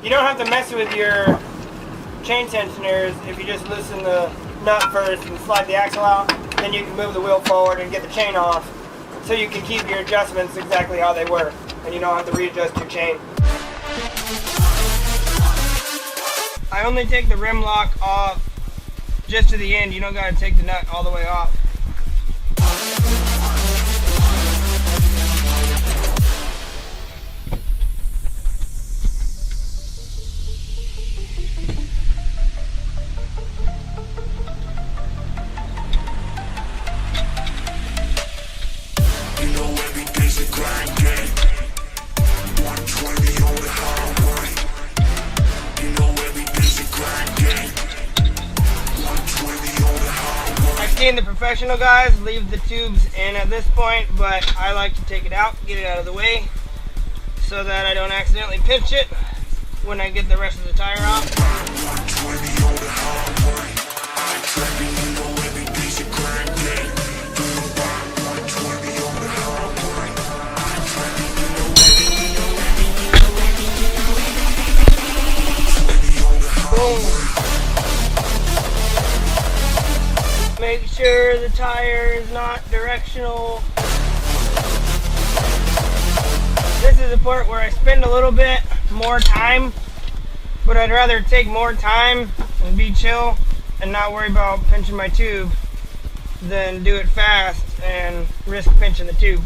You don't have to mess with your chain tensioners if you just loosen the nut first and slide the axle out. Then you can move the wheel forward and get the chain off, so you can keep your adjustments exactly how they were, and you don't have to readjust your chain. I only take the rim lock off just to the end. You don't got to take the nut all the way off. The professional guys leave the tubes in at this point, but I like to take it out, get it out of the way, so that I don't accidentally pinch it when I get the rest of the tire off. Boom. Make sure the tire is not directional. This is the part where I spend a little bit more time, but I'd rather take more time and be chill and not worry about pinching my tube than do it fast and risk pinching the tube.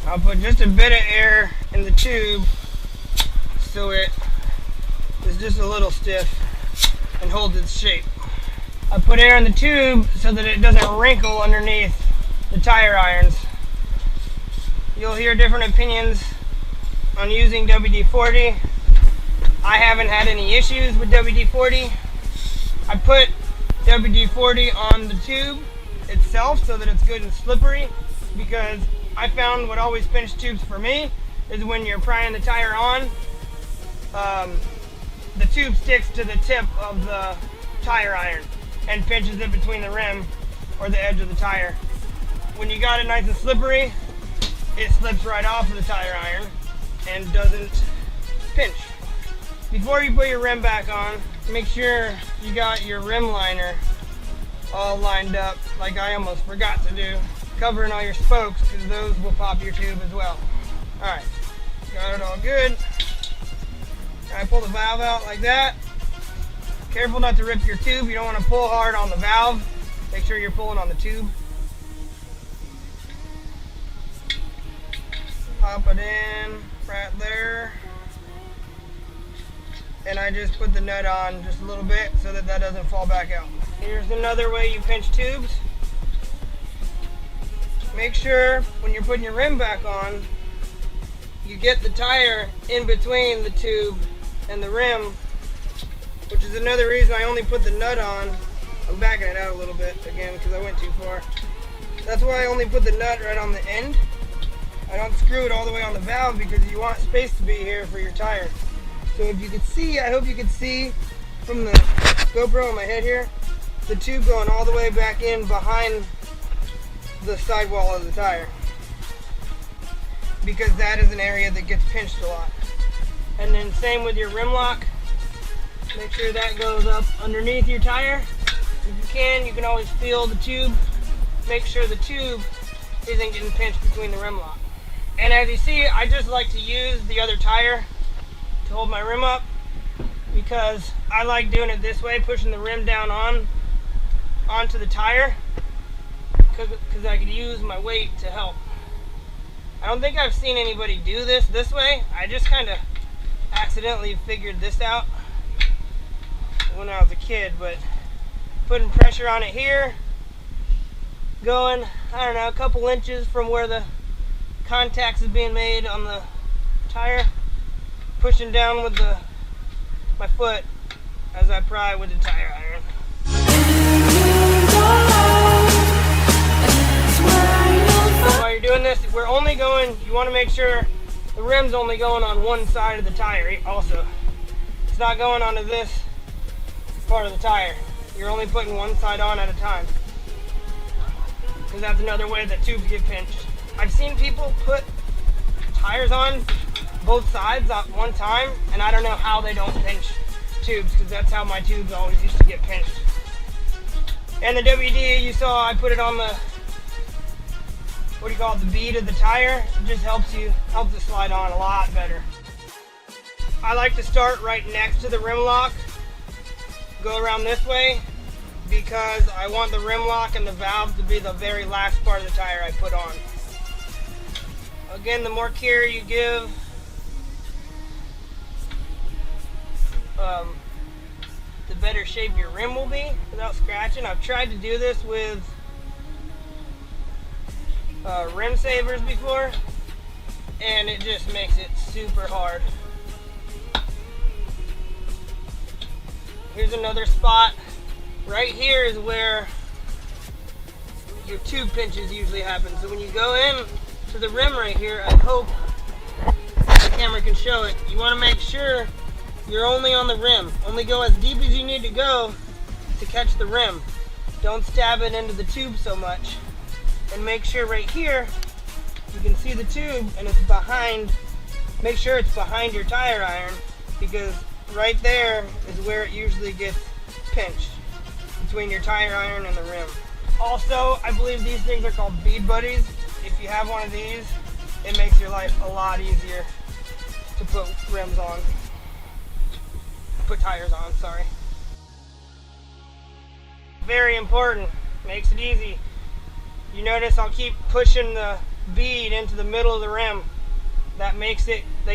I'll put just a bit of air in the tube so it is just a little stiff and holds its shape. I put air in the tube so that it doesn't wrinkle underneath the tire irons. You'll hear different opinions on using WD-40. I haven't had any issues with WD-40. I put WD-40 on the tube itself so that it's good and slippery, because I found what always pinched tubes for me is when you're prying the tire on, the tube sticks to the tip of the tire iron and pinches it between the rim or the edge of the tire. When you got it nice and slippery, it slips right off of the tire iron and doesn't pinch. Before you put your rim back on, make sure you got your rim liner all lined up, like I almost forgot to do, covering all your spokes, because those will pop your tube as well. Alright, got it all good. I pull the valve out like that. Careful not to rip your tube. You don't want to pull hard on the valve. Make sure you're pulling on the tube. Pop it in right there. And I just put the nut on just a little bit so that that doesn't fall back out. Here's another way you pinch tubes. Make sure when you're putting your rim back on, you get the tire in between the tube and the rim, which is another reason I only put the nut on. I'm backing it out a little bit again because I went too far. That's why I only put the nut right on the end. I don't screw it all the way on the valve because you want space to be here for your tire. So if you could see, I hope you could see from the GoPro on my head here, the tube going all the way back in behind the sidewall of the tire, because that is an area that gets pinched a lot. And then same with your rim lock. Make sure that goes up underneath your tire. If you can always feel the tube. Make sure the tube isn't getting pinched between the rim lock. And as you see, I just like to use the other tire to hold my rim up, because I like doing it this way, pushing the rim down onto the tire, because I could use my weight to help. I don't think I've seen anybody do this way. I just kind of accidentally figured this out when I was a kid, but putting pressure on it here, going, I don't know, a couple inches from where the contacts is being made on the tire, pushing down with my foot as I pry with the tire iron. While you're doing this, you want to make sure the rim's only going on one side of the tire also. It's not going onto this part of the tire. You're only putting one side on at a time, because that's another way that tubes get pinched. I've seen people put tires on both sides at one time, and I don't know how they don't pinch tubes, because that's how my tubes always used to get pinched. And the WD, you saw I put it on the, what do you call it, the bead of the tire. It just helps it slide on a lot better. I like to start right next to the rim lock, go around this way, because I want the rim lock and the valve to be the very last part of the tire I put on. Again, the more care you give, the better shape your rim will be without scratching. I've tried to do this with rim savers before, and it just makes it super hard. Here's another spot. Right here is where your tube pinches usually happen. So when you go in to the rim right here, I hope the camera can show it. You want to make sure you're only on the rim. Only go as deep as you need to go to catch the rim. Don't stab it into the tube so much. And make sure right here, you can see the tube and it's behind, make sure it's behind your tire iron, because right there is where it usually gets pinched, between your tire iron and the rim. Also, I believe these things are called Bead Buddies. If you have one of these, it makes your life a lot easier to put rims on. Put tires on, sorry. Very important, makes it easy. You notice I'll keep pushing the bead into the middle of the rim. That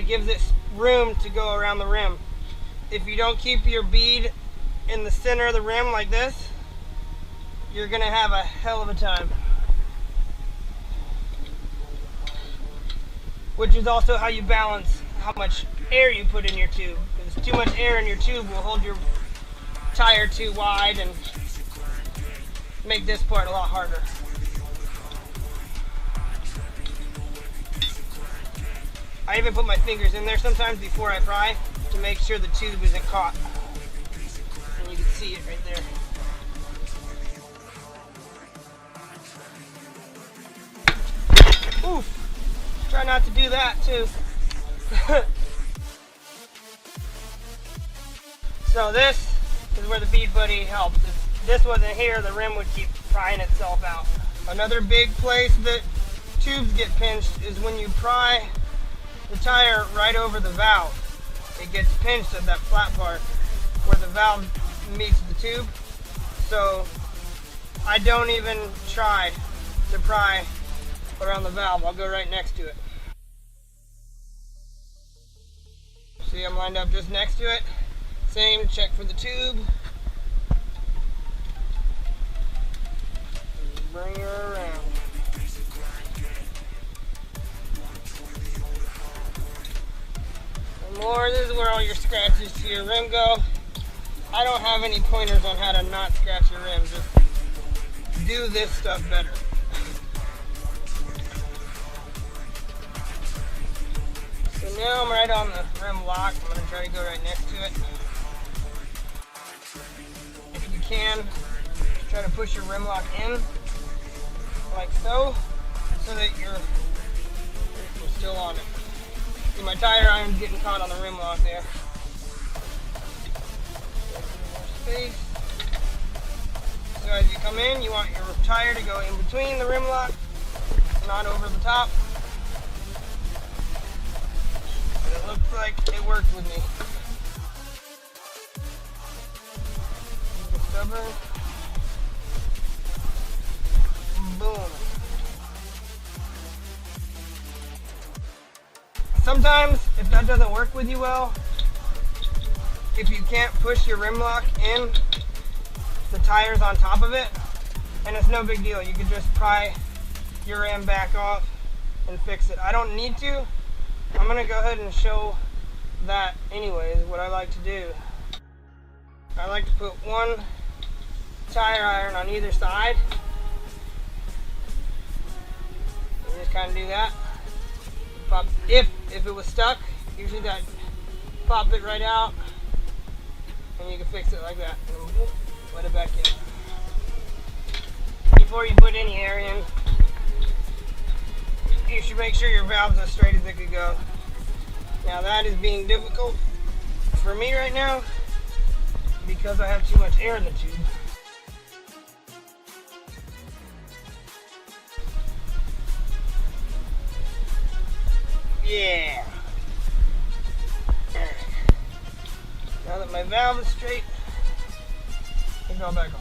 gives it room to go around the rim. If you don't keep your bead in the center of the rim like this, you're gonna have a hell of a time. Which is also how you balance how much air you put in your tube. Because too much air in your tube will hold your tire too wide and make this part a lot harder. I even put my fingers in there sometimes before I pry to make sure the tube isn't caught. And you can see it right there. Oof! Try not to do that too. So this is where the Bead Buddy helps. If this wasn't here, the rim would keep prying itself out. Another big place that tubes get pinched is when you pry the tire right over the valve. It gets pinched at that flat part where the valve meets the tube. So I don't even try to pry around the valve. I'll go right next to it. See, I'm lined up just next to it. Same, check for the tube. Bring her around. More, this is where all your scratches to your rim go. I don't have any pointers on how to not scratch your rim. Just do this stuff better. So now I'm right on the rim lock. I'm going to try to go right next to it. If you can, try to push your rim lock in like so that you're still on it. See, my tire iron's getting caught on the rim lock there. More space. So as you come in, you want your tire to go in between the rim lock, not over the top. But it looks like it worked with me. Stubborn. Boom. Sometimes, if that doesn't work with you well, if you can't push your rim lock in, the tire's on top of it, and it's no big deal. You can just pry your rim back off and fix it. I don't need to. I'm going to go ahead and show that anyways, what I like to do. I like to put one tire iron on either side. You just kind of do that. Pop, if it was stuck, usually that pop it right out, and you can fix it like that. And let it back in. Before you put any air in, you should make sure your valve's as straight as it could go. Now that is being difficult for me right now because I have too much air in the tube. Yeah. Alright. Now that my valve is straight, we go back on.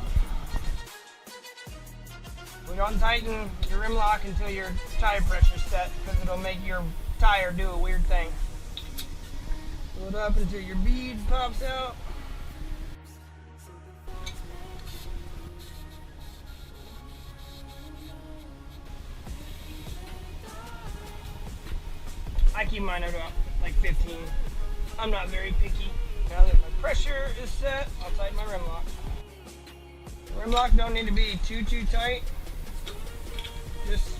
We don't tighten your rim lock until your tire pressure is set because it'll make your tire do a weird thing. Pull it up until your bead pops out. I keep mine at about like 15. I'm not very picky. Now that my pressure is set, I'll tighten my rim lock. The rim lock don't need to be too tight. Just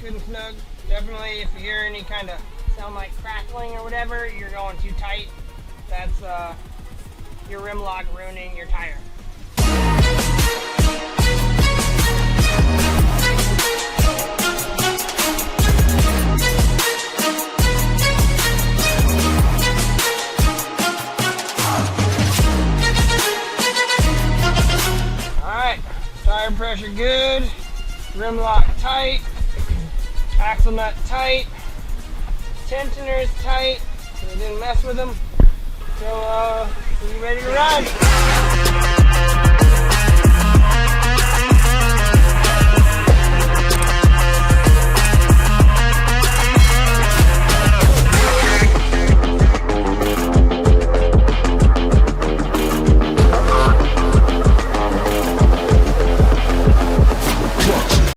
good and snug. Definitely if you hear any kind of sound like crackling or whatever, you're going too tight. That's your rim lock ruining your tire. Alright, tire pressure good, rim lock tight, axle nut tight, tensioners tight, so we didn't mess with them. So, we ready to ride.